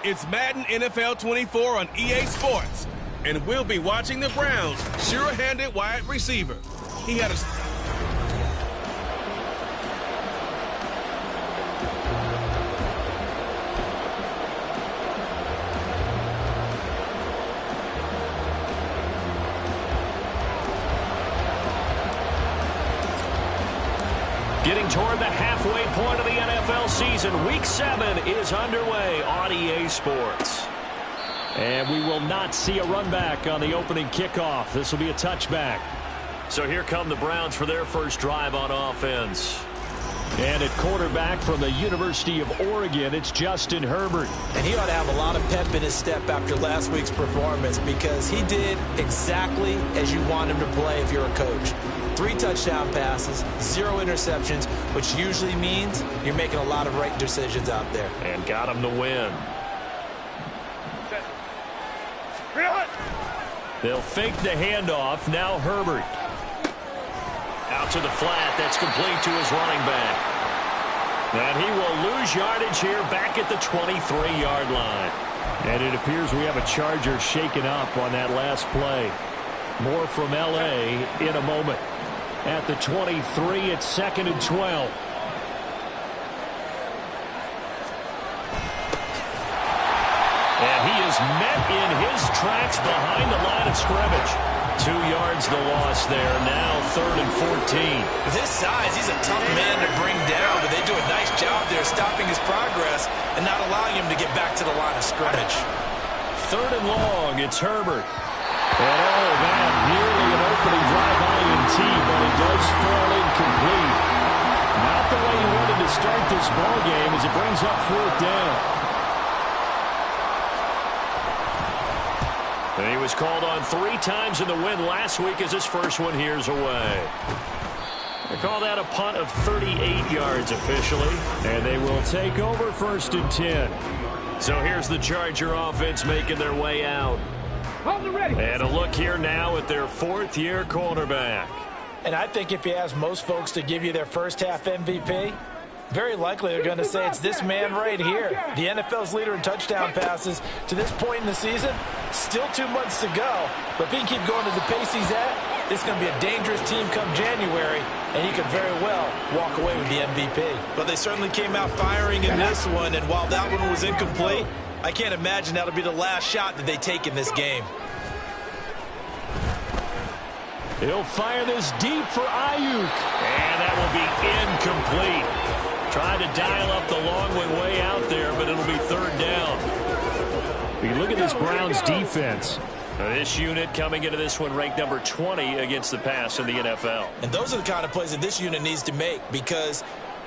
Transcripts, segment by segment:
It's Madden NFL 24 on EA Sports. And we'll be watching the Browns' sure-handed wide receiver. He had a... Getting toward the halfway point of the NFL season, Week 7 is underway on EA Sports. And we will not see a run back on the opening kickoff. This will be a touchback. So here come the Browns for their first drive on offense. And at quarterback from the University of Oregon, it's Justin Herbert. And he ought to have a lot of pep in his step after last week's performance, because he did exactly as you want him to play if you're a coach. 3 touchdown passes, 0 interceptions, which usually means you're making a lot of right decisions out there. And got him to win. They'll fake the handoff. Now Herbert. Out to the flat. That's complete to his running back. And he will lose yardage here back at the 23-yard line. And it appears we have a Charger shaken up on that last play. More from L.A. in a moment. At the 23, it's 2nd and 12. And he is met in his tracks behind the line of scrimmage. 2 yards the loss there. Now 3rd and 14. With his size, he's a tough man to bring down, but they do a nice job there stopping his progress and not allowing him to get back to the line of scrimmage. 3rd and long, it's Herbert. And all of that, nearly an opening drive INT, but it does fall incomplete. Not the way he wanted to start this ball game as it brings up 4th down. And he was called on 3 times in the win last week as his first one here's away. They call that a punt of 38 yards officially. And they will take over 1st and 10. So here's the Charger offense making their way out. And a look here now at their 4th-year quarterback. And I think if you ask most folks to give you their first half MVP, very likely they're going to say it's this man right here. The NFL's leader in touchdown passes to this point in the season. Still 2 months to go. But if he can keep going to the pace he's at, it's going to be a dangerous team come January, and he could very well walk away with the MVP. But they certainly came out firing in this one, and while that one was incomplete, I can't imagine that'll be the last shot that they take in this game. He'll fire this deep for Ayuk. And that will be incomplete. Trying to dial up the long way out there, but it'll be 3rd down. You look at this Browns defense. This unit coming into this one ranked number 20 against the pass in the NFL. And those are the kind of plays that this unit needs to make, because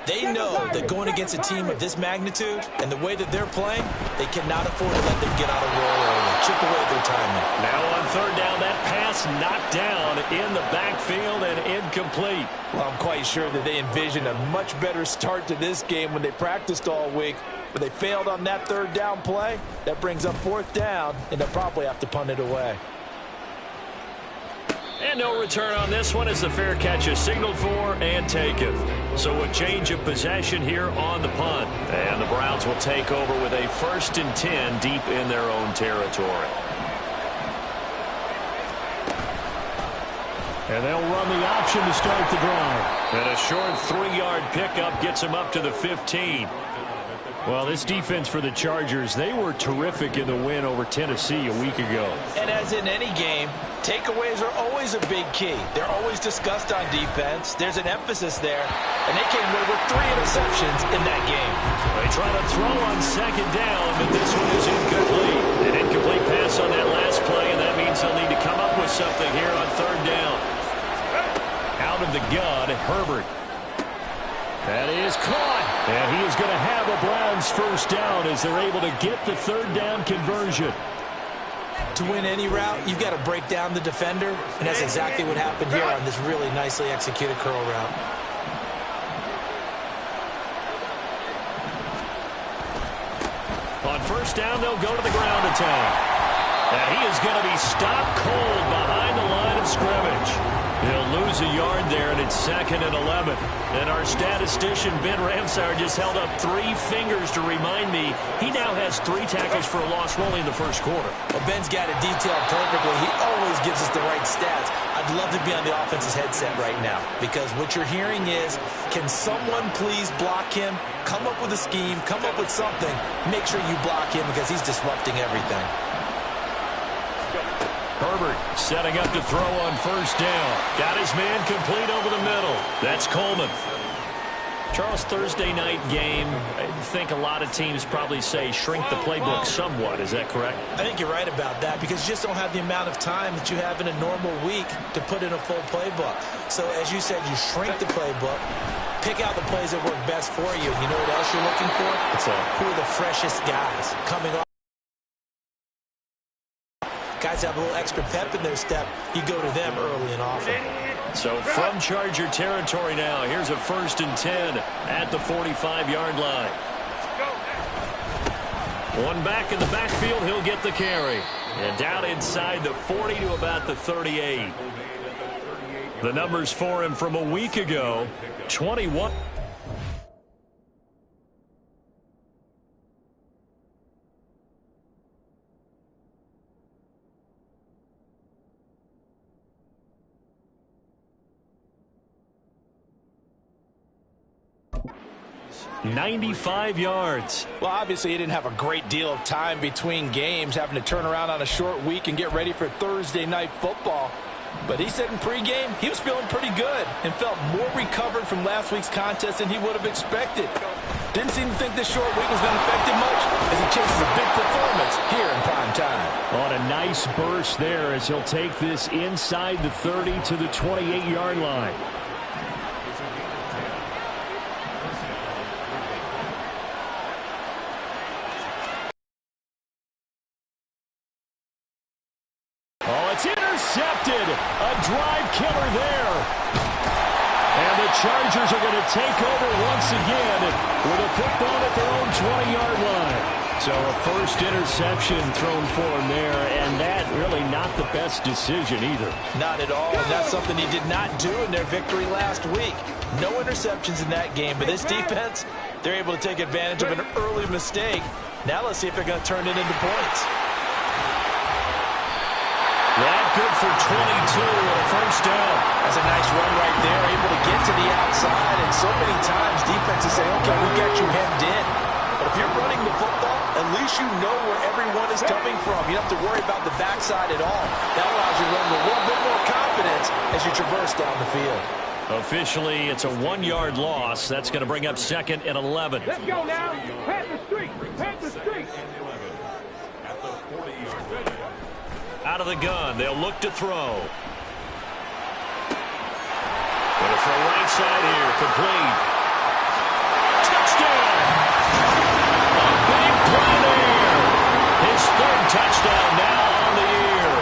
they know that going against a team of this magnitude and the way that they're playing, they cannot afford to let them get out of roll or chip away at their timing. Now on 3rd down, that pass knocked down in the backfield and incomplete. Well, I'm quite sure that they envisioned a much better start to this game when they practiced all week. But they failed on that 3rd down play. That brings up 4th down, and they'll probably have to punt it away. And no return on this one as the fair catch is signaled for and taken. So a change of possession here on the punt. And the Browns will take over with a 1st and 10 deep in their own territory. And they'll run the option to start the drive. And a short 3-yard pickup gets them up to the 15. Well, this defense for the Chargers, they were terrific in the win over Tennessee a week ago. And as in any game, takeaways are always a big key. They're always discussed on defense. There's an emphasis there. And they came away with 3 interceptions in that game. They try to throw on 2nd down, but this one is incomplete. An incomplete pass on that last play, and that means they'll need to come up with something here on 3rd down. Out of the gun, Herbert. That is caught. And he is going to have a Browns 1st down as they're able to get the 3rd down conversion. To win any route, you've got to break down the defender, and that's exactly what happened here on this really nicely executed curl route. On 1st down, they'll go to the ground attack. And he is going to be stopped cold behind the line of scrimmage. He'll lose a yard there, and it's 2nd and 11. And our statistician, Ben Ramsauer, just held up 3 fingers to remind me he now has 3 tackles for a loss only in the first quarter. Well, Ben's got it detailed perfectly. He always gives us the right stats. I'd love to be on the offense's headset right now because what you're hearing is, can someone please block him? Come up with a scheme. Come up with something. Make sure you block him because he's disrupting everything. Herbert setting up to throw on first down. Got his man complete over the middle. That's Coleman. Charles, Thursday night game, I think a lot of teams probably say shrink the playbook somewhat. Is that correct? I think you're right about that because you just don't have the amount of time that you have in a normal week to put in a full playbook. So as you said, you shrink the playbook, pick out the plays that work best for you. You know what else you're looking for? Who are the freshest guys coming off? Guys have a little extra pep in their step. You go to them early and often. So from Charger territory now, here's a 1st and 10 at the 45-yard line. One back in the backfield, he'll get the carry. And down inside the 40 to about the 38. The numbers for him from a week ago, 21. $95 yards. Well, obviously, he didn't have a great deal of time between games, having to turn around on a short week and get ready for Thursday night football. But he said in pregame he was feeling pretty good and felt more recovered from last week's contest than he would have expected. Didn't seem to think this short week was going to affect him much as he chases a big performance here in prime time. On a nice burst there as he'll take this inside the 30 to the 28-yard line. It's intercepted. A drive killer there. And the Chargers are going to take over once again with a football at their own 20-yard line. So a first interception thrown for him there, and that really not the best decision either. Not at all, and that's something he did not do in their victory last week. No interceptions in that game, but this defense, they're able to take advantage of an early mistake. Now let's see if they're going to turn it into points. That good for 22 and a first down. That's a nice run right there, able to get to the outside, and so many times defenses say, okay, we got you hemmed in. But if you're running the football, at least you know where everyone is coming from. You don't have to worry about the backside at all. That allows you to run with a little bit more confidence as you traverse down the field. Officially, it's a 1-yard loss. That's going to bring up 2nd and 11. Let's go now. Head the street. Head the street. Out of the gun, they'll look to throw. Going to throw right side here, complete. Touchdown! A big play there. His 3rd touchdown now on the year.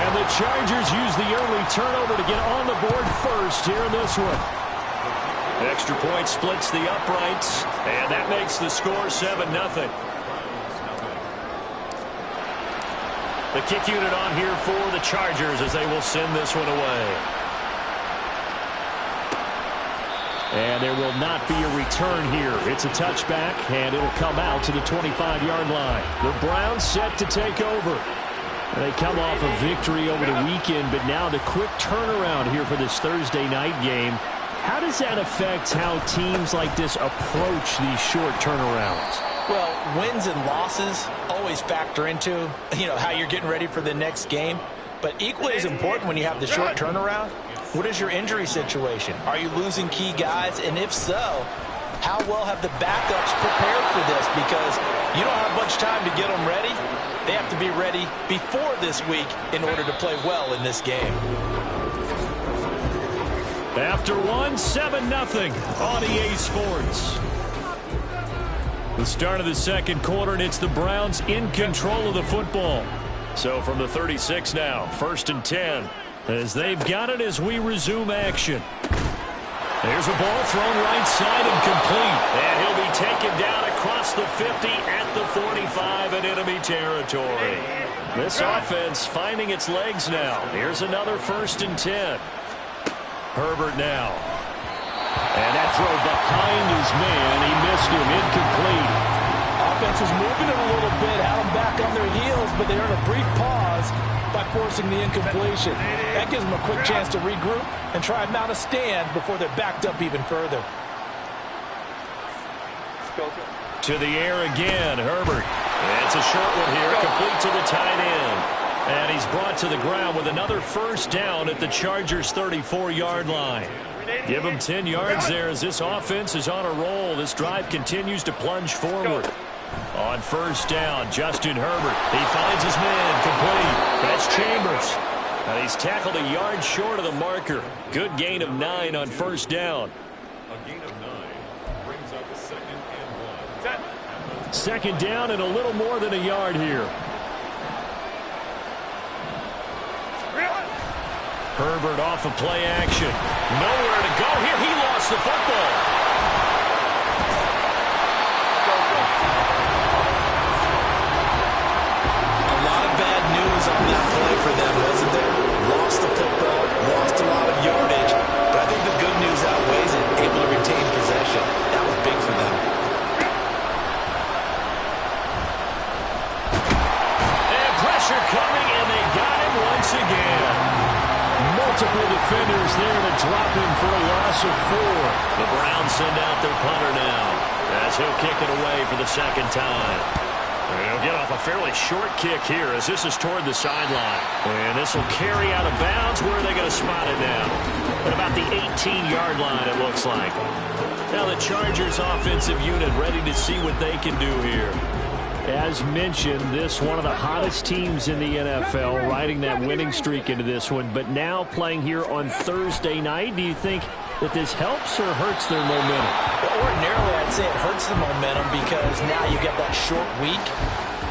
And the Chargers use the early turnover to get on the board first here in this one. Extra point splits the uprights, and that makes the score 7-0. The kick unit on here for the Chargers as they will send this one away. And there will not be a return here. It's a touchback, and it'll come out to the 25-yard line. The Browns set to take over. They come off a victory over the weekend, but now the quick turnaround here for this Thursday night game. How does that affect how teams like this approach these short turnarounds? Well, wins and losses always factor into, how you're getting ready for the next game. But equally as important when you have the short turnaround, what is your injury situation? Are you losing key guys? And if so, how well have the backups prepared for this? Because you don't have much time to get them ready. They have to be ready before this week in order to play well in this game. After 7-0 on EA Sports. The start of the second quarter, and it's the Browns in control of the football. So from the 36 now, 1st and 10, as they've got it as we resume action. There's a ball thrown right side and complete. And he'll be taken down across the 50 at the 45 in enemy territory. This offense finding its legs now. Here's another 1st and 10. Herbert now. And that throw behind his man. He missed him. Incomplete. Offense was moving it a little bit, had them back on their heels, but they earned a brief pause by forcing the incompletion. That gives them a quick chance to regroup and try and mount a stand before they're backed up even further. To the air again, Herbert. It's a short one here, complete to the tight end. And he's brought to the ground with another first down at the Chargers' 34-yard line. Give him 10 yards there as this offense is on a roll. This drive continues to plunge forward. On first down, Justin Herbert. He finds his man, complete. That's Chambers. And he's tackled a yard short of the marker. Good gain of 9 on first down. A gain of 9 brings up a 2nd and 1. Second down and a little more than a yard here. Herbert off of play action. Nowhere to go here. He lost the football. A lot of bad news on that play for them, wasn't there? Lost the football, lost a lot of yardage, but I think the good news outweighs it. Able to retain possession. That was big for them. And pressure coming, and they got him once again. Multiple defenders there to drop him for a loss of 4. The Browns send out their punter now as he'll kick it away for the second time. He'll get off a fairly short kick here as this is toward the sideline. And this will carry out of bounds. Where are they going to spot it now? At about the 18-yard line, it looks like. Now the Chargers offensive unit ready to see what they can do here. As mentioned, this one of the hottest teams in the NFL, riding that winning streak into this one, but now playing here on Thursday night. Do you think that this helps or hurts their momentum? Well, ordinarily, I'd say it hurts the momentum because now you get that short week.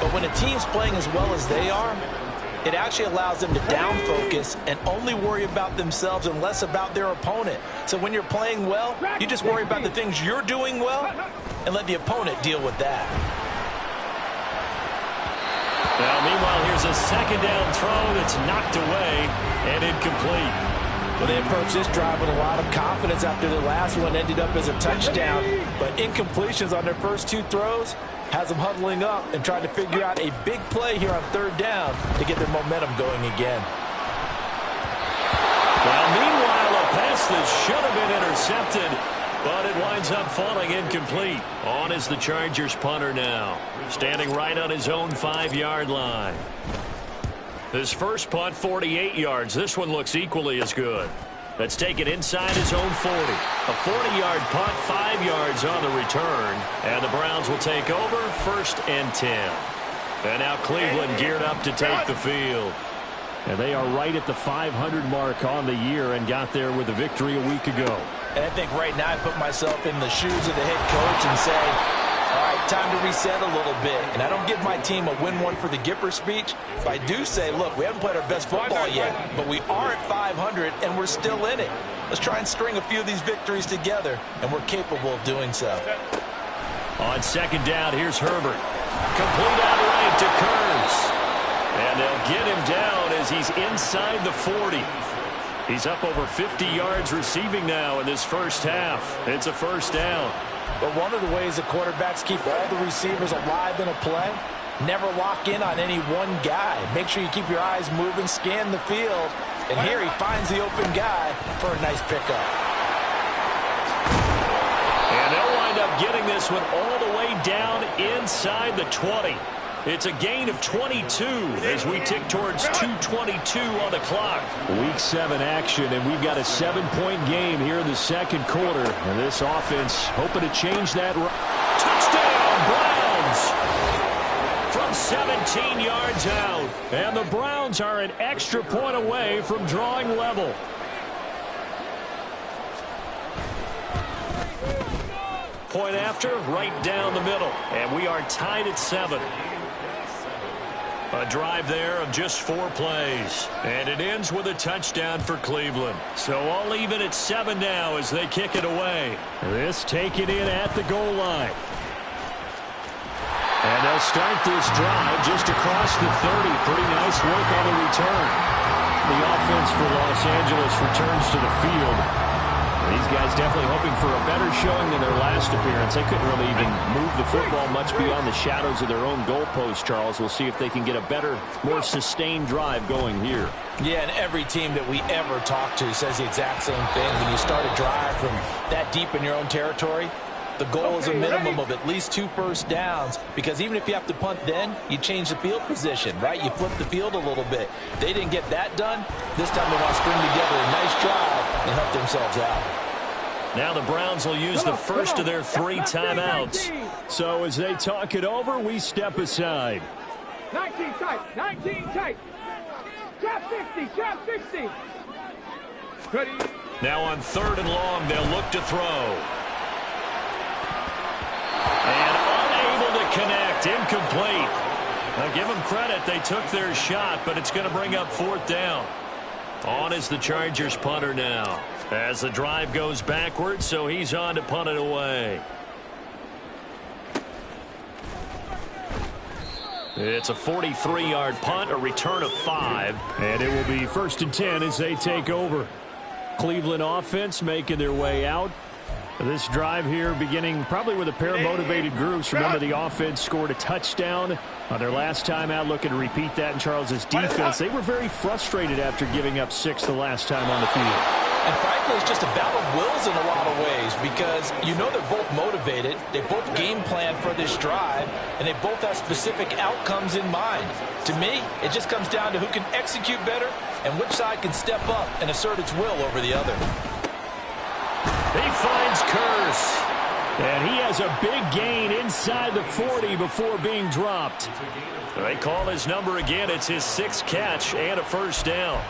But when a team's playing as well as they are, it actually allows them to down focus and only worry about themselves and less about their opponent. So when you're playing well, you just worry about the things you're doing well and let the opponent deal with that. Now, meanwhile, here's a second down throw that's knocked away and incomplete. Well, they approached this drive with a lot of confidence after the last one ended up as a touchdown. But incompletions on their first 2 throws has them huddling up and trying to figure out a big play here on third down to get their momentum going again. Well, meanwhile, a pass that should have been intercepted, but it winds up falling incomplete. On is the Chargers punter now, standing right on his own 5-yard line. His first punt, 48 yards. This one looks equally as good. That's taken inside his own 40. A 40-yard punt, 5 yards on the return. And the Browns will take over, 1st and 10. And now Cleveland geared up to take the field. And they are right at the 500 mark on the year and got there with a victory a week ago. And I think right now I put myself in the shoes of the head coach and say, all right, time to reset a little bit. And I don't give my team a win one for the Gipper speech, but I do say, look, we haven't played our best football yet, but we are at 500 and we're still in it. Let's try and string a few of these victories together, and we're capable of doing so. On second down, here's Herbert. Complete out right to Kearns. And they'll get him down as he's inside the 40. He's up over 50 yards receiving now in this first half. It's a first down. But one of the ways the quarterbacks keep all the receivers alive in a play, never lock in on any one guy. Make sure you keep your eyes moving, scan the field. And here he finds the open guy for a nice pickup. And they'll wind up getting this one all the way down inside the 20. It's a gain of 22 as we tick towards 2:22 on the clock. Week 7 action, and we've got a 7-point game here in the second quarter. And this offense hoping to change that. Touchdown, Browns! From 17 yards out. And the Browns are an extra point away from drawing level. Point after, right down the middle. And we are tied at 7. A drive there of just 4 plays. And it ends with a touchdown for Cleveland. So all even at 7 now as they kick it away. This taken in at the goal line. And they'll start this drive just across the 30. Pretty nice work on the return. The offense for Los Angeles returns to the field. These guys definitely hoping for a better showing than their last appearance. They couldn't really even move the football much beyond the shadows of their own goalpost, Charles. We'll see if they can get a better, more sustained drive going here. Yeah, and every team that we ever talk to says the exact same thing. When you start a drive from that deep in your own territory, the goal is a minimum of at least 2 first downs, because even if you have to punt then, you change the field position, right? You flip the field a little bit. They didn't get that done. This time they want to string together a nice drive and help themselves out. Now the Browns will use the first of their 3 timeouts. So as they talk it over, we step aside. 19 tight, 19 tight. Trap 60, trap 60. Ready. Now on 3rd and long, they'll look to throw. And unable to connect, incomplete. Now give them credit, they took their shot, but it's going to bring up 4th down. On is the Chargers punter now, as the drive goes backwards, so he's on to punt it away. It's a 43-yard punt, a return of 5, and it will be 1st and 10 as they take over. Cleveland offense making their way out. This drive here beginning probably with a pair of motivated groups. Remember, the offense scored a touchdown on their last time out. Looking to repeat that in Charles' defense. They were very frustrated after giving up 6 the last time on the field. And frankly, it's just a battle of wills in a lot of ways, because you know they're both motivated. They both game plan for this drive, and they both have specific outcomes in mind. To me, it just comes down to who can execute better and which side can step up and assert its will over the other. He finds Curse. And he has a big gain inside the 40 before being dropped. They call his number again. It's his 6th catch and a 1st down.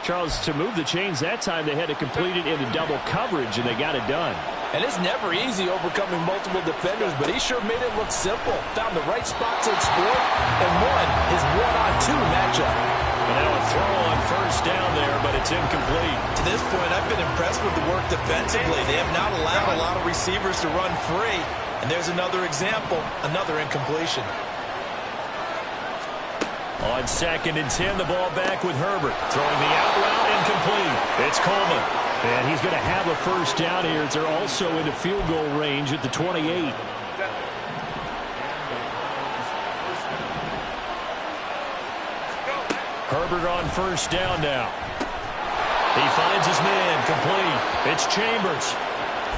Charles, to move the chains that time, they had to complete it into double coverage, and they got it done. And it's never easy overcoming multiple defenders, but he sure made it look simple. Found the right spot to exploit and won his 1-on-2 matchup. And now a throw on 1st down there, but it's incomplete. To this point, I've been impressed with the work defensively. They have not allowed a lot of receivers to run free. And there's another example, another incompletion. On 2nd and 10, the ball back with Herbert. Throwing the out route, incomplete. It's Coleman. And he's going to have a 1st down here. They're also into field goal range at the 28. Herbert on 1st down now. He finds his man, complete. It's Chambers.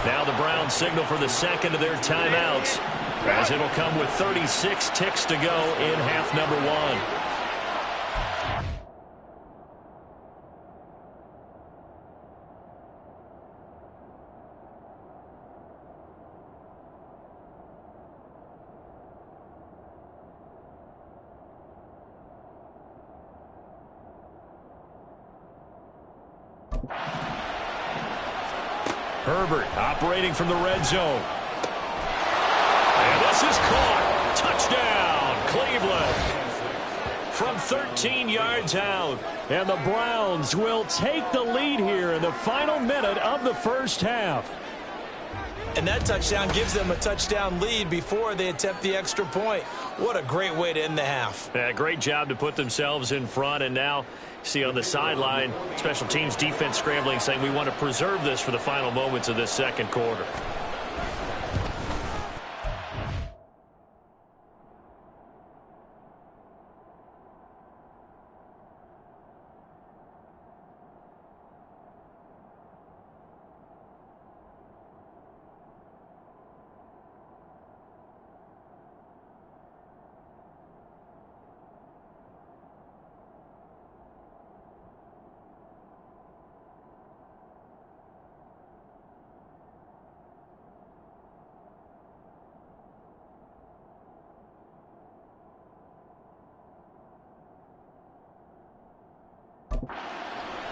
Now the Browns signal for the 2nd of their timeouts, as it'll come with 36 ticks to go in half number 1. Herbert operating from the red zone. And this is caught. Touchdown, Cleveland. From 13 yards out. And the Browns will take the lead here in the final minute of the 1st half. And that touchdown gives them a touchdown lead before they attempt the extra point. What a great way to end the half. Yeah, great job to put themselves in front, and now see on the sideline, special teams defense scrambling, saying we want to preserve this for the final moments of this 2nd quarter.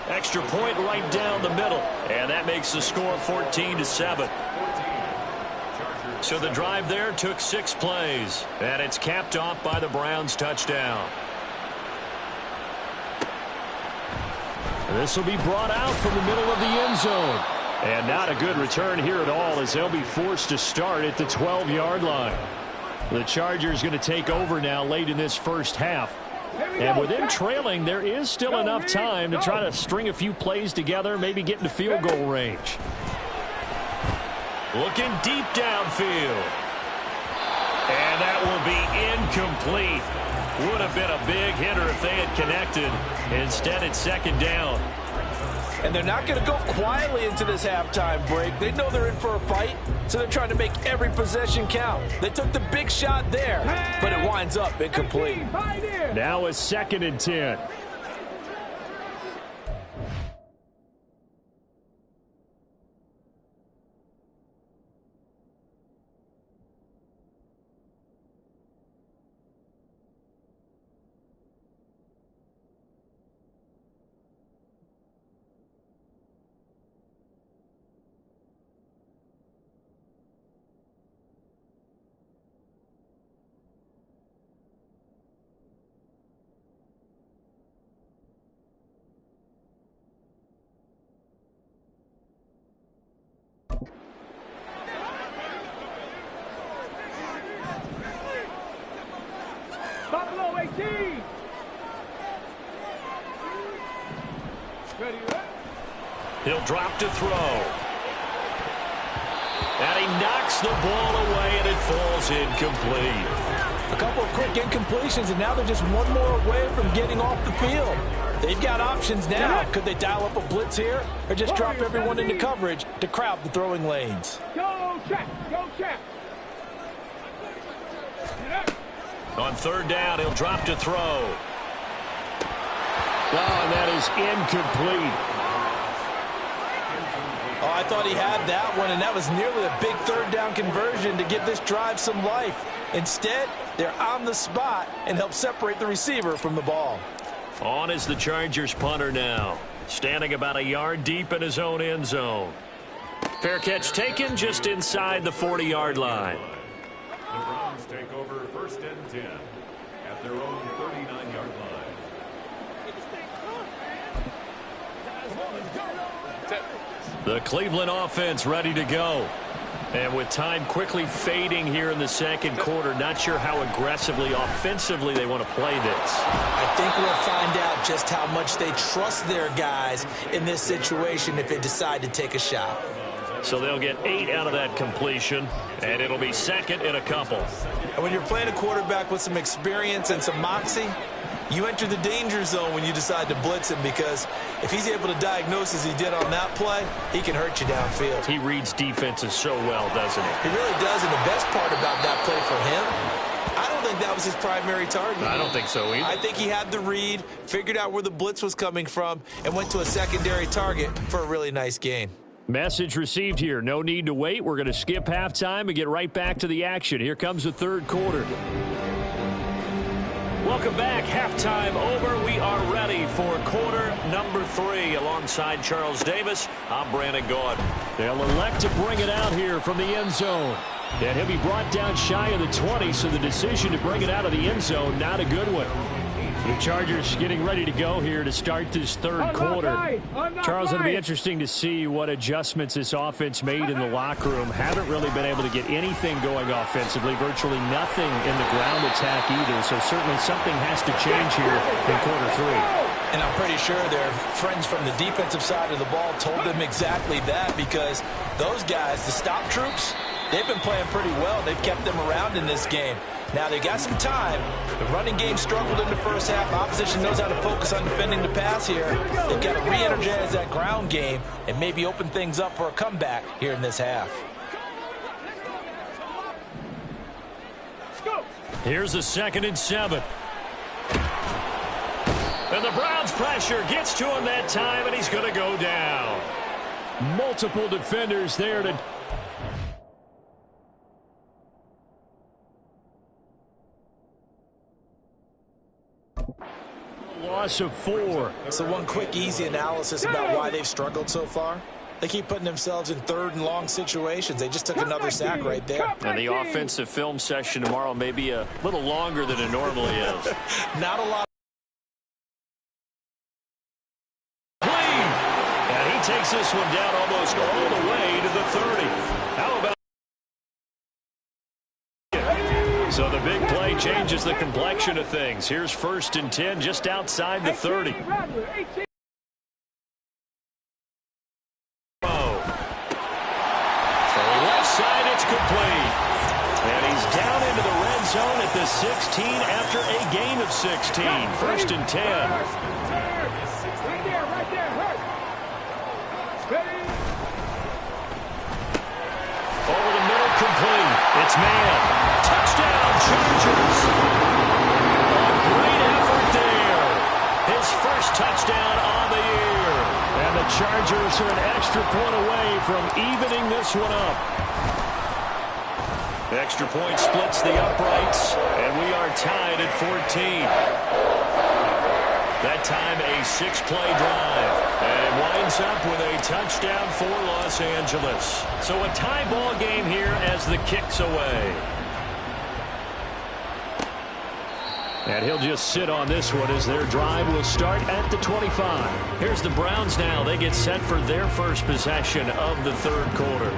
Extra point right down the middle, and that makes the score 14-7. So the drive there took 6 plays, and it's capped off by the Browns touchdown. This will be brought out from the middle of the end zone. And not a good return here at all, as they'll be forced to start at the 12-yard line. The Chargers going to take over now late in this 1st half. And with him trailing, there is still enough time to try to string a few plays together, maybe get into field goal range. Looking deep downfield. And that will be incomplete. Would have been a big hitter if they had connected. Instead, it's second down. And they're not going to go quietly into this halftime break. They know they're in for a fight, so they're trying to make every possession count. They took the big shot there, but it winds up incomplete. Now a 2nd and 10. Buffalo 18. Ready, He'll drop to throw. And he knocks the ball away, and it falls incomplete. A couple of quick incompletions, and now they're just one more away from getting off the field. They've got options now. Could they dial up a blitz here or just drop everyone into coverage to crowd the throwing lanes? Go check. Go check. On 3rd down, he'll drop to throw. Oh, and that is incomplete. Oh, I thought he had that one, and that was nearly a big 3rd down conversion to give this drive some life. Instead, they're on the spot and help separate the receiver from the ball. On is the Chargers punter now, standing about a yard deep in his own end zone. Fair catch taken just inside the 40-yard line. The Browns take over 1st and 10 at their own 39-yard line. The Cleveland offense ready to go. And with time quickly fading here in the 2nd quarter, not sure how aggressively, offensively they want to play this. I think we'll find out just how much they trust their guys in this situation if they decide to take a shot. So they'll get 8 out of that completion, and it'll be 2nd and a couple. And when you're playing a quarterback with some experience and some moxie, you enter the danger zone when you decide to blitz him, because if he's able to diagnose as he did on that play, he can hurt you downfield. He reads defenses so well, doesn't he? He really does, and the best part about that play for him, I don't think that was his primary target. I don't think so either. I think he had the read, figured out where the blitz was coming from, and went to a secondary target for a really nice gain. Message received here. No need to wait. We're going to skip halftime and get right back to the action. Here comes the 3rd quarter. Welcome back. Halftime over. We are ready for quarter number 3. Alongside Charles Davis, I'm Brandon Gaudin. They'll elect to bring it out here from the end zone. And he'll be brought down shy of the 20, so the decision to bring it out of the end zone, not a good one. The Chargers getting ready to go here to start this 3rd quarter. Charles, it'll be interesting to see what adjustments this offense made in the locker room. Haven't really been able to get anything going offensively, virtually nothing in the ground attack either. So certainly something has to change here in quarter 3. And I'm pretty sure their friends from the defensive side of the ball told them exactly that, because those guys, the stop troops, they've been playing pretty well. They've kept them around in this game. Now, they got some time. The running game struggled in the first half. Opposition knows how to focus on defending the pass here. They've got to re-energize that ground game and maybe open things up for a comeback here in this half. Here's a 2nd and 7. And the Browns pressure gets to him that time, and he's going to go down. Multiple defenders there to... Loss of 4. So one quick, easy analysis about why they've struggled so far. They keep putting themselves in 3rd and long situations. They just took another sack right there. And the offensive film session tomorrow may be a little longer than it normally is. Not a lot. And he takes this one down almost all the way to the 30. How about... So the big play changes the complexion of things. Here's 1st and 10 just outside the 30. Side, it's complete. And he's down into the red zone at the 16 after a gain of 16. 1st and 10. Right there, hurt. Over the middle, complete. It's man. Touchdown, Chargers. A great effort there. His first touchdown on the year. And the Chargers are an extra point away from evening this one up. Extra point splits the uprights, and we are tied at 14. That time a 6-play drive, and it winds up with a touchdown for Los Angeles. So a tie ball game here as the kick's away. And he'll just sit on this one as their drive will start at the 25. Here's the Browns now. They get set for their first possession of the 3rd quarter.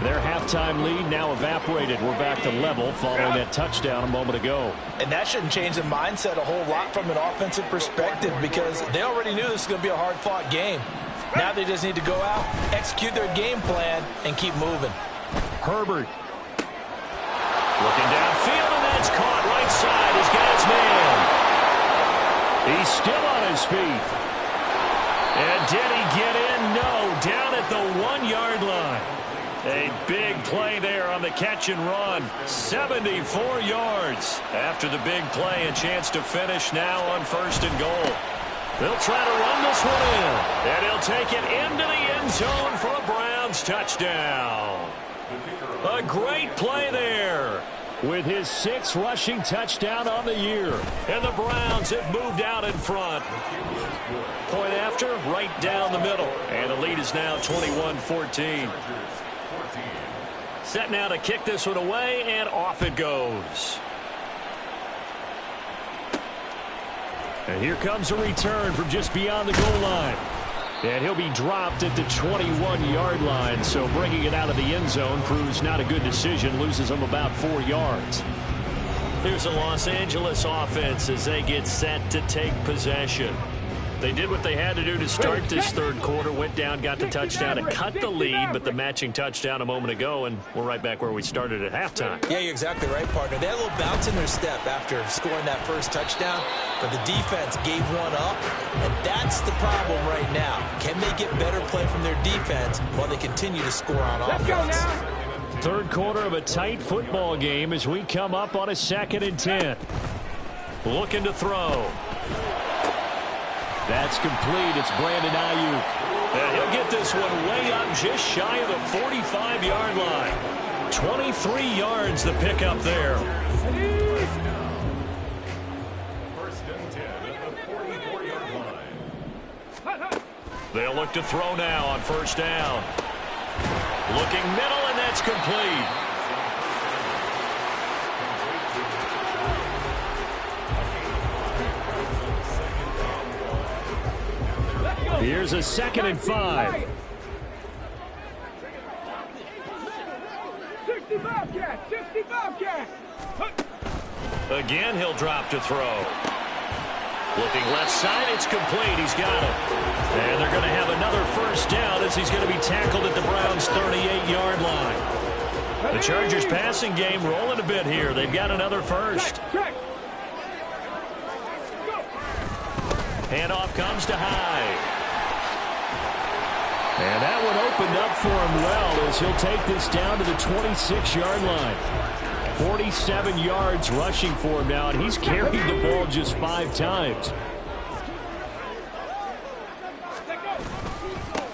Their halftime lead now evaporated. We're back to level following that touchdown a moment ago. And that shouldn't change the mindset a whole lot from an offensive perspective because they already knew this was going to be a hard-fought game. Now they just need to go out, execute their game plan, and keep moving. Herbert. Looking downfield, and that's caught right side. He's got his man. He's still on his feet. And did he get in? No. Down at the 1-yard line. A big play there on the catch and run. 74 yards. After the big play, a chance to finish now on 1st and goal. They'll try to run this one in. And he'll take it into the end zone for a Browns touchdown. A great play there. With his 6th rushing touchdown on the year. And the Browns have moved out in front. Point after, right down the middle. And the lead is now 21-14. Set now to kick this one away, and off it goes. And here comes a return from just beyond the goal line. And he'll be dropped at the 21-yard line, so bringing it out of the end zone proves not a good decision, loses him about 4 yards. Here's a Los Angeles offense as they get set to take possession. They did what they had to do to start this 3rd quarter, went down, got the touchdown, and cut the lead, but the matching touchdown a moment ago, and we're right back where we started at halftime. Yeah, you're exactly right, partner. They had a little bounce in their step after scoring that first touchdown, but the defense gave one up, and that's the problem right now. Can they get better play from their defense while they continue to score on offense? Let's go now. 3rd quarter of a tight football game as we come up on a 2nd and 10. Looking to throw. That's complete. It's Brandon Ayuk. And he'll get this one way up just shy of the 45-yard line. 23 yards the pickup there. 1st and 10 at the 44-yard line. They'll look to throw now on 1st down. Looking middle, and that's complete. Here's a 2nd and 5. 65 cat. Again, he'll drop to throw. Looking left side, it's complete. He's got it. And they're going to have another 1st down as he's going to be tackled at the Browns' 38-yard line. The Chargers passing game rolling a bit here. They've got another 1st. Handoff comes to Hyde. And that one opened up for him well as he'll take this down to the 26-yard line. 47 yards rushing for him now, and he's carried the ball just 5 times.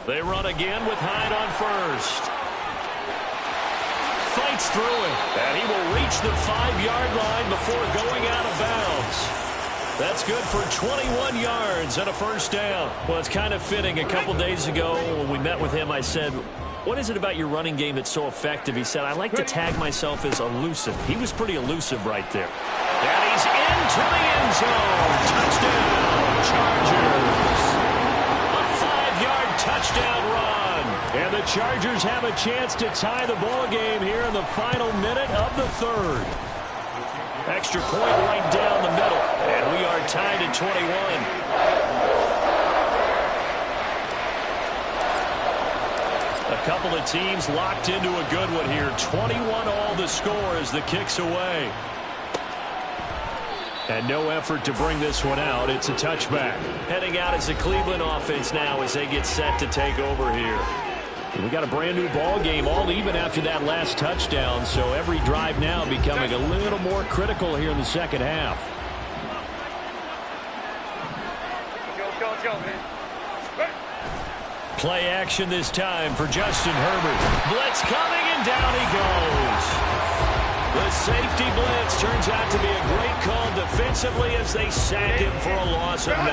They run again with Hyde on 1st. Fights through it, and he will reach the 5-yard line before going out of bounds. That's good for 21 yards and a 1st down. Well, it's kind of fitting. A couple days ago when we met with him, I said, what is it about your running game that's so effective? He said, I like to tag myself as elusive. He was pretty elusive right there. And he's into the end zone. Touchdown, Chargers. A 5-yard touchdown run. And the Chargers have a chance to tie the ball game here in the final minute of the 3rd. Extra point right down the middle. And we are tied at 21. A couple of teams locked into a good one here. 21 all the score as the kick's away. And no effort to bring this one out. It's a touchback. Heading out as a Cleveland offense now as they get set to take over here. We got a brand new ball game, all even after that last touchdown. So every drive now becoming a little more critical here in the second half. Play action this time for Justin Herbert. Blitz coming, and down he goes. The safety blitz turns out to be a great call defensively as they sack him for a loss of 9.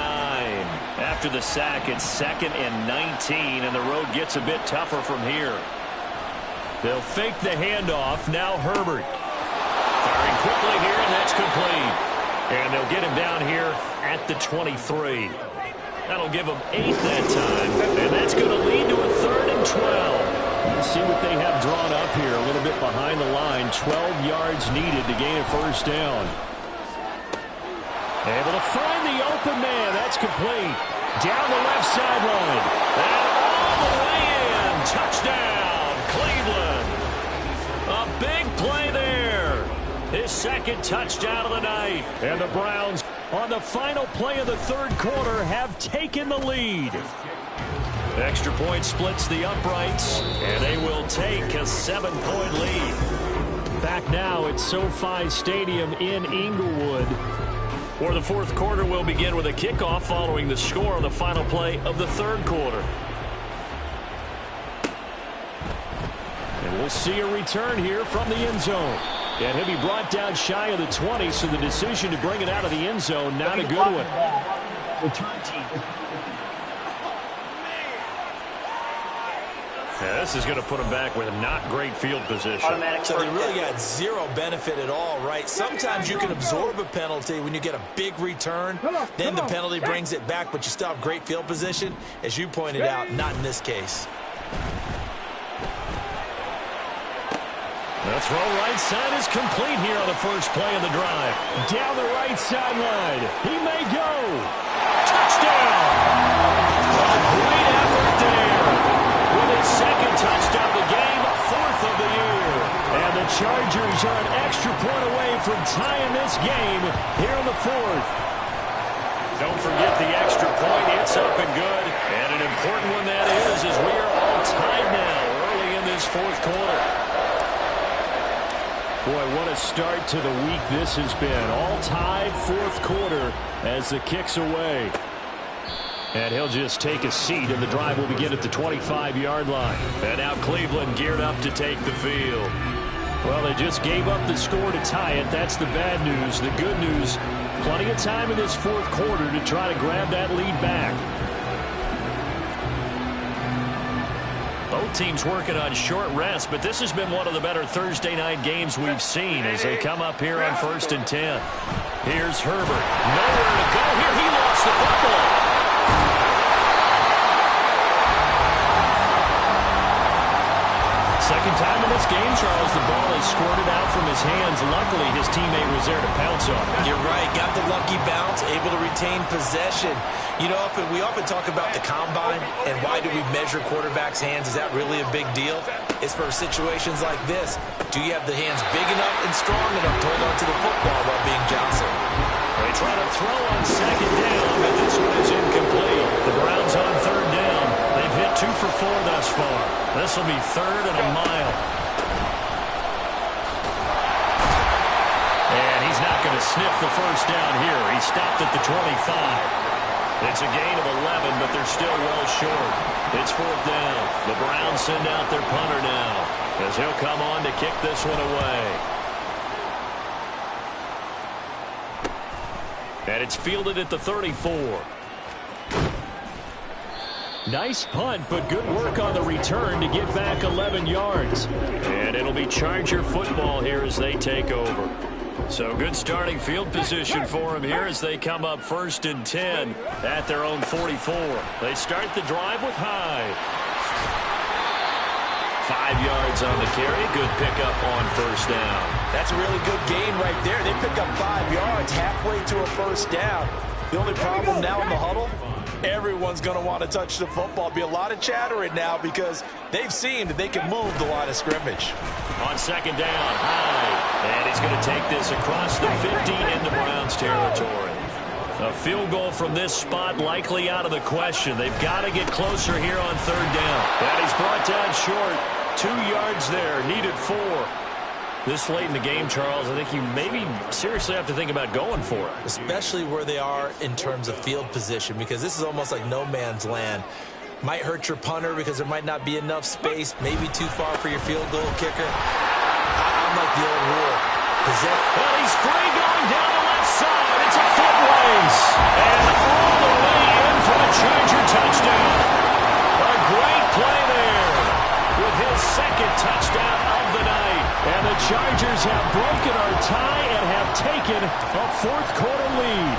After the sack, it's 2nd and 19, and the road gets a bit tougher from here. They'll fake the handoff. Now Herbert. Firing quickly here, and that's complete. And they'll get him down here at the 23. That'll give them 8 that time, and that's going to lead to a 3rd and 12. Let's see what they have drawn up here. A little bit behind the line. 12 yards needed to gain a first down. Able to find the open man. That's complete. Down the left sideline. And all the way in. Touchdown, Cleveland. A big play there. His 2nd touchdown of the night. And the Browns, on the final play of the 3rd quarter, have taken the lead. Extra point splits the uprights, and they will take a 7-point lead. Back now at SoFi Stadium in Inglewood, where the 4th quarter will begin with a kickoff following the score on the final play of the 3rd quarter. And we'll see a return here from the end zone. And he'll be brought down shy of the 20, so the decision to bring it out of the end zone, not a good one. Return team. Yeah, this is going to put them back with not great field position. So they really got zero benefit at all, right? Sometimes you can absorb a penalty when you get a big return. Then the penalty brings it back, but you still have great field position. As you pointed out, not in this case. The throw right side is complete here on the first play of the drive. Down the right sideline. He may go. Touchdown. A great effort there. With his 2nd touchdown of the game, 4th of the year. And the Chargers are an extra point away from tying this game here in the 4th. Don't forget the extra point. It's up and good. And an important one that is, as we are all tied now early in this 4th quarter. Boy, what a start to the week this has been. All tied 4th quarter as the kick's away. And he'll just take a seat, and the drive will begin at the 25-yard line. And now Cleveland geared up to take the field. Well, they just gave up the score to tie it. That's the bad news. The good news, plenty of time in this 4th quarter to try to grab that lead back. Both teams working on short rest, but this has been one of the better Thursday night games we've seen as they come up here on 1st and 10. Here's Herbert. Nowhere to go here. He lost the football. Second time in this game, Charles, the ball is squirted out from his hands. Luckily, his teammate was there to pounce on it. You're right. Got the lucky bounce, able to retain possession. You know, we often talk about the combine and why do we measure quarterbacks' hands. Is that really a big deal? It's for situations like this. Do you have the hands big enough and strong enough to hold on to the football while being jostled? They try to throw on 2nd down, but this one is incomplete. The Browns on 3rd down. They've hit 2 for 4 thus far. This will be 3rd and a mile. And he's not going to sniff the first down here. He stopped at the 25. It's a gain of 11, but they're still well short. It's 4th down. The Browns send out their punter now as he'll come on to kick this one away. And it's fielded at the 34. Nice punt, but good work on the return to get back 11 yards. And it'll be Charger football here as they take over. So good starting field position for them here as they come up 1st and 10 at their own 44. They start the drive with Hyde. 5 yards on the carry. Good pickup on first down. That's a really good gain right there. They pick up 5 yards halfway to a first down. The only problem now in the huddle, everyone's going to want to touch the football. Be a lot of chattering now because they've seen that they can move the line of scrimmage. On second down, high. And he's going to take this across the 50 into Browns territory. A field goal from this spot likely out of the question. They've got to get closer here on third down. And he's brought down short. 2 yards there. Needed 4. This late in the game, Charles, I think you maybe seriously have to think about going for it. Especially where they are in terms of field position, because this is almost like no man's land. Might hurt your punter because there might not be enough space, maybe too far for your field goal kicker. I'm like the old rule. Well, he's free going down the left side. It's a foot race. And all the way in for the Charger touchdown. A great play there with his second touchdown of the night. And the Chargers have broken our tie and have taken a fourth-quarter lead.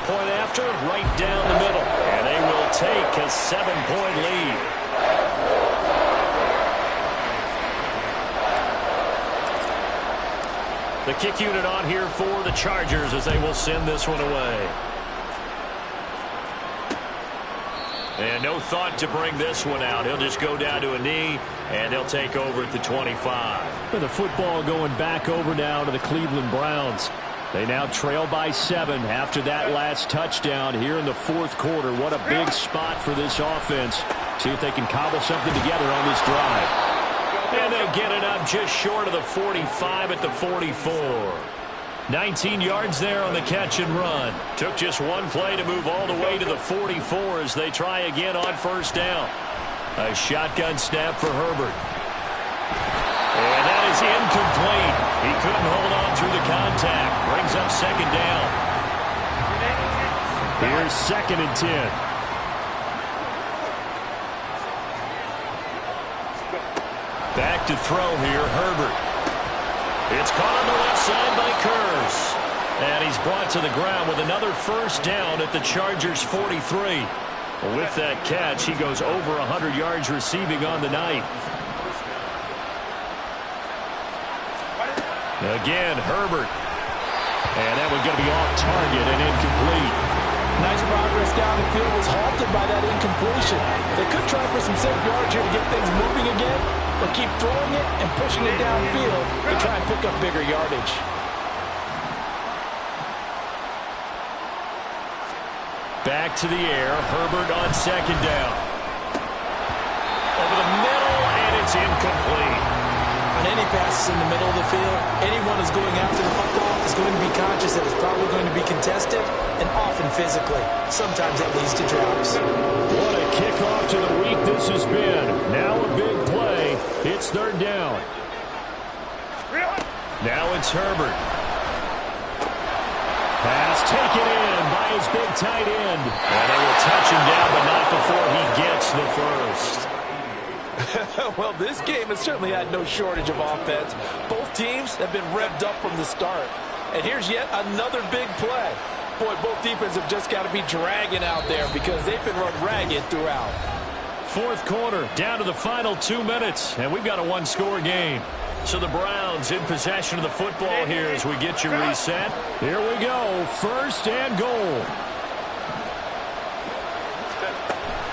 Point after, right down the middle. And they will take a 7-point lead. The kick unit on here for the Chargers as they will send this one away. And no thought to bring this one out. He'll just go down to a knee, and he'll take over at the 25. With the football going back over now to the Cleveland Browns. They now trail by 7 after that last touchdown here in the fourth quarter. What a big spot for this offense. See if they can cobble something together on this drive. And they get it up just short of the 45 at the 44. 19 yards there on the catch and run. Took just one play to move all the way to the 44 as they try again on first down. A shotgun snap for Herbert. And that is incomplete. He couldn't hold on through the contact. Brings up second down. Here's 2nd and 10. Back to throw here, Herbert. It's caught on the left side by Kurz. And he's brought to the ground with another first down at the Chargers' 43. With that catch, he goes over 100 yards receiving on the night. Again, Herbert. And that one's going to be off target and incomplete. Nice progress down the field was halted by that incompletion. They could try for some safe yards here to get things moving again, or keep throwing it and pushing it downfield to try and pick up bigger yardage. Back to the air. Herbert on second down. Over the middle, and it's incomplete. On any passes in the middle of the field, anyone who's going after the football is going to be conscious that it's probably going to be contested, and often physically. Sometimes that leads to drops. What a kickoff to the week this has been. Now a big play. It's third down. Now it's Herbert. Pass taken in by his big tight end. And they will touch him down, but not before he gets the first. Well, this game has certainly had no shortage of offense. Both teams have been revved up from the start. And here's yet another big play. Boy, both defenses have just got to be dragging out there because they've been run ragged throughout. Fourth quarter, down to the final 2 minutes, and we've got a one-score game. So the Browns in possession of the football here as we get you reset. Here we go, first and goal.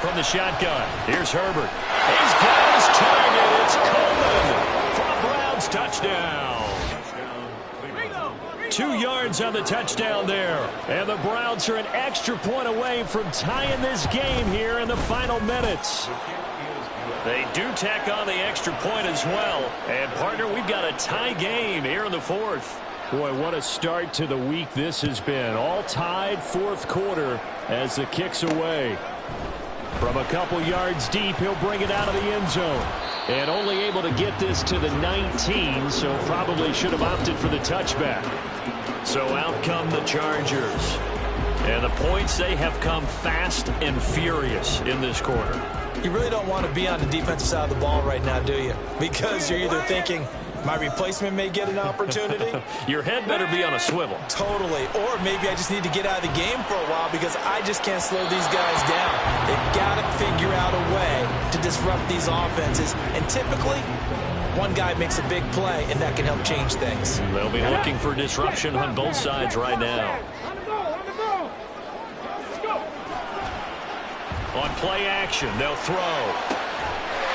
From the shotgun, here's Herbert. He's got his target. It's Coleman for a Browns touchdown. 2 yards on the touchdown there. And the Browns are an extra point away from tying this game here in the final minutes. They do tack on the extra point as well. And, partner, we've got a tie game here in the fourth. Boy, what a start to the week this has been. All tied fourth quarter as the kick's away. From a couple yards deep, he'll bring it out of the end zone. And only able to get this to the 19, so probably should have opted for the touchback. So out come the Chargers. And the points, they have come fast and furious in this quarter. You really don't want to be on the defensive side of the ball right now, do you? Because you're either thinking, My replacement may get an opportunity. Your head better be on a swivel. Totally. Or maybe I just need to get out of the game for a while because I just can't slow these guys down. They've got to figure out a way to disrupt these offenses. And typically, one guy makes a big play, and that can help change things. They'll be looking for disruption on both sides right now. On the ball, on the ball. Let's go. On play action, they'll throw.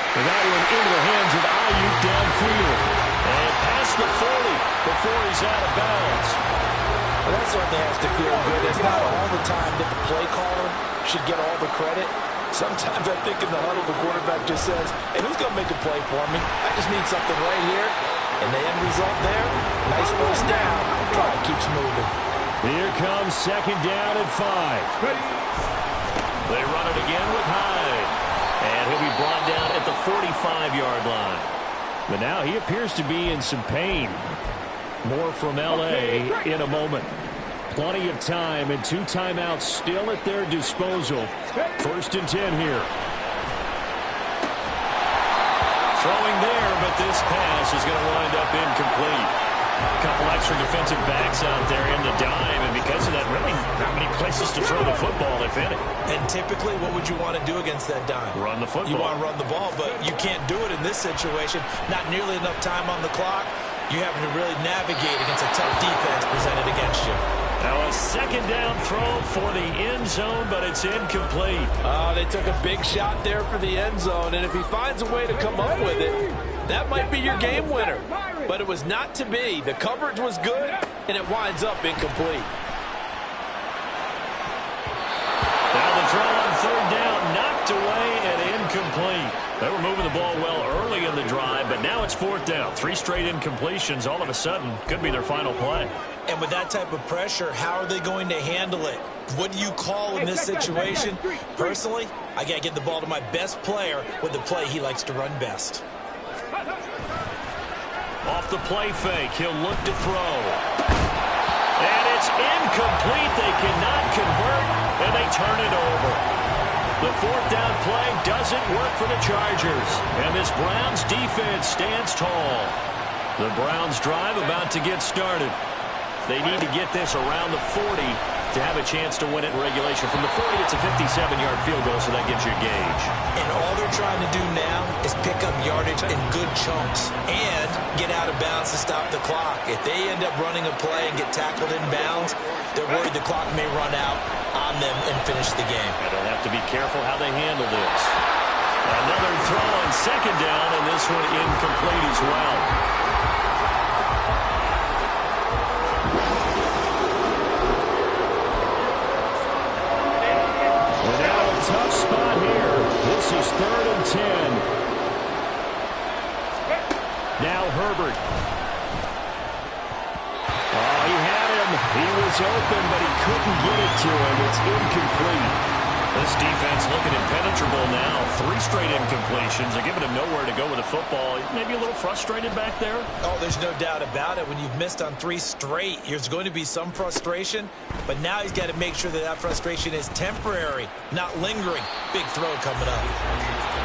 And that one into the hands of Ayuk downfield. And past the 40 before he's out of bounds. Well, that certainly has to feel good. It's not all the time that the play caller should get all the credit. Sometimes I think in the huddle, the quarterback just says, hey, who's going to make a play for me? I just need something right here. And the end result there, nice first down. Clock keeps moving. Here comes second down at 5. They run it again with Hyde. And he'll be brought down at the 45-yard line. But now he appears to be in some pain. More from L.A. in a moment. Plenty of time and 2 timeouts still at their disposal. First and 10 here. Throwing there, but this pass is going to wind up incomplete. A couple extra defensive backs out there in the dime, and because of that, really not many places to throw the football, if any. And typically, what would you want to do against that dime? Run the football. You want to run the ball, but you can't do it in this situation. Not nearly enough time on the clock. You're having to really navigate against a tough defense presented against you. Now a second down throw for the end zone, but it's incomplete. They took a big shot there for the end zone, and if he finds a way to come up with it, that might be your game winner. But it was not to be. The coverage was good, and it winds up incomplete. Now the throw on third down, knocked away and incomplete. They were moving the ball well early in the drive, but now it's fourth down. 3 straight incompletions all of a sudden could be their final play. And with that type of pressure, how are they going to handle it? What do you call in this situation? Personally, I got to get the ball to my best player with the play he likes to run best. Off the play fake, he'll look to throw. And it's incomplete. They cannot convert, and they turn it over. The fourth down play doesn't work for the Chargers, and this Browns defense stands tall. The Browns drive about to get started. They need to get this around the 40 to have a chance to win it in regulation. From the 40, it's a 57-yard field goal, so that gives you a gauge. And all they're trying to do now is pick up yardage in good chunks and get out of bounds to stop the clock. If they end up running a play and get tackled in bounds, they're worried the clock may run out on them and finish the game. And they'll have to be careful how they handle this. Another throw on second down, and this one incomplete as well. Tough spot here. This is 3rd and 10. Now Herbert. Oh, he had him. He was open, but he couldn't get it to him. It's incomplete. This defense looking impenetrable now. 3 straight incompletions. They're giving him nowhere to go with the football. Maybe a little frustrated back there. Oh, there's no doubt about it. When you've missed on 3 straight, there's going to be some frustration. But now he's got to make sure that that frustration is temporary, not lingering. Big throw coming up.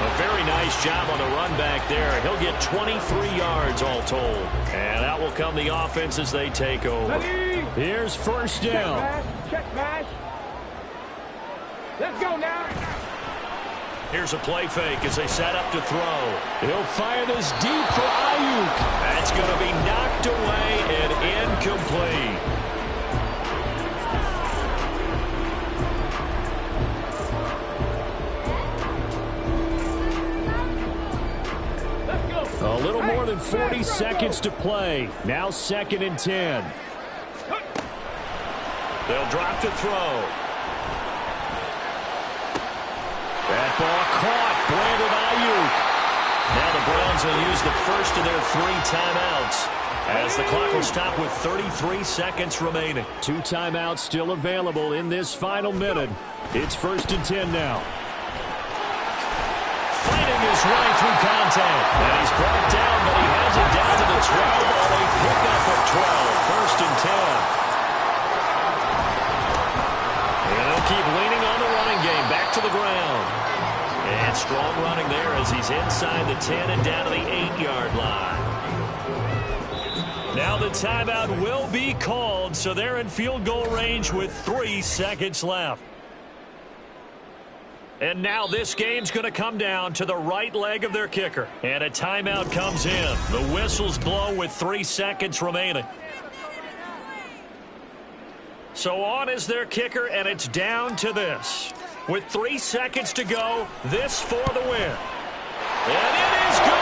A very nice job on the run back there. He'll get 23 yards all told. And out will come the offense as they take over. Here's first down. Check pass. Let's go now. Here's a play fake as they set up to throw. He'll fire this deep for Ayuk. That's going to be knocked away and incomplete. A little more than 40 seconds to play. Now 2nd and 10. They'll drop to throw. That ball caught. Brandon Ayuk. Now the Browns will use the first of their 3 timeouts as the clock will stop with 33 seconds remaining. 2 timeouts still available in this final minute. It's 1st and 10 now. Fighting his way through contact. And he's brought down, but he has it down to the 12. And they pick up at 12. 1st and 10. And they'll keep leaning on the running game. Back to the ground. And strong running there as he's inside the 10 and down to the 8-yard line. timeout will be called, so they're in field goal range with 3 seconds left. And now this game's going to come down to the right leg of their kicker. And a timeout comes in. The whistles blow with 3 seconds remaining. So on is their kicker, and it's down to this. With 3 seconds to go, this for the win. And it is good.